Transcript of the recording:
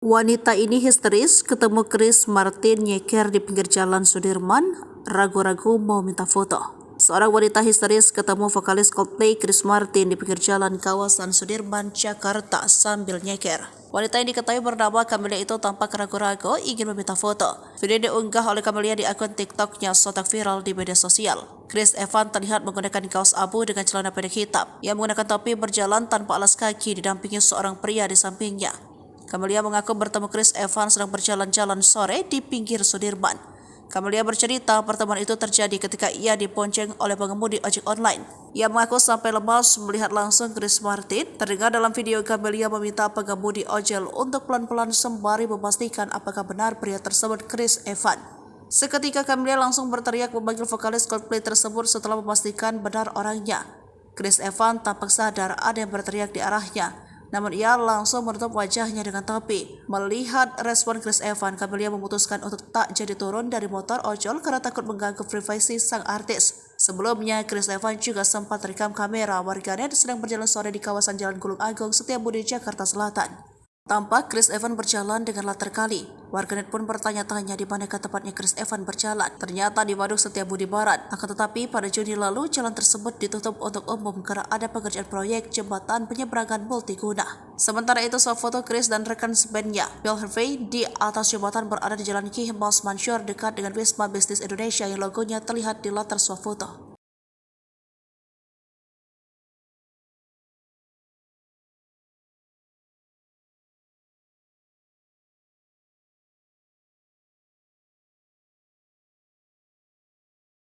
Wanita ini histeris ketemu Chris Martin nyeker di pinggir jalan Sudirman, ragu-ragu mau minta foto. Seorang wanita histeris ketemu vokalis Coldplay Chris Martin di pinggir jalan kawasan Sudirman, Jakarta sambil nyeker. Wanita yang diketahui bernama Camelia itu tampak ragu-ragu ingin meminta foto. Video diunggah oleh Camelia di akun TikToknya sontak viral di media sosial. Chris Evans terlihat menggunakan kaos abu dengan celana pendek hitam. Ia menggunakan topi berjalan tanpa alas kaki didampingi seorang pria di sampingnya. Camelia mengaku bertemu Chris Evans sedang berjalan-jalan sore di pinggir Sudirman. Camelia bercerita pertemuan itu terjadi ketika ia dibonceng oleh pengemudi ojek online. Ia mengaku sampai lemas melihat langsung Chris Martin. Terdengar dalam video Camelia meminta pengemudi ojol untuk pelan-pelan sembari memastikan apakah benar pria tersebut Chris Evans. Seketika Camelia langsung berteriak memanggil vokalis Coldplay tersebut setelah memastikan benar orangnya. Chris Evans tampak sadar ada yang berteriak di arahnya. Namun ia langsung menutup wajahnya dengan topi. Melihat respon Chris Evans, Camelia memutuskan untuk tak jadi turun dari motor ojol karena takut mengganggu privasi sang artis. Sebelumnya, Chris Evans juga sempat terekam kamera warganet sedang berjalan sore di kawasan Jalan Gulung Agung, Setiabudi, Jakarta Selatan. Tampak Chris Evans berjalan dengan latar kali. Warganet pun bertanya-tanya di manakah tepatnya Chris Evans berjalan. Ternyata di Waduk Setiabudi Barat. Akan tetapi pada Juni lalu jalan tersebut ditutup untuk umum karena ada pengerjaan proyek jembatan penyeberangan multiguna. Sementara itu, swafoto Chris dan rekan sebandnya, Bill Harvey, di atas jembatan berada di Jalan Ki Mas Mansur dekat dengan Wisma Bisnis Indonesia yang logonya terlihat di latar swafoto.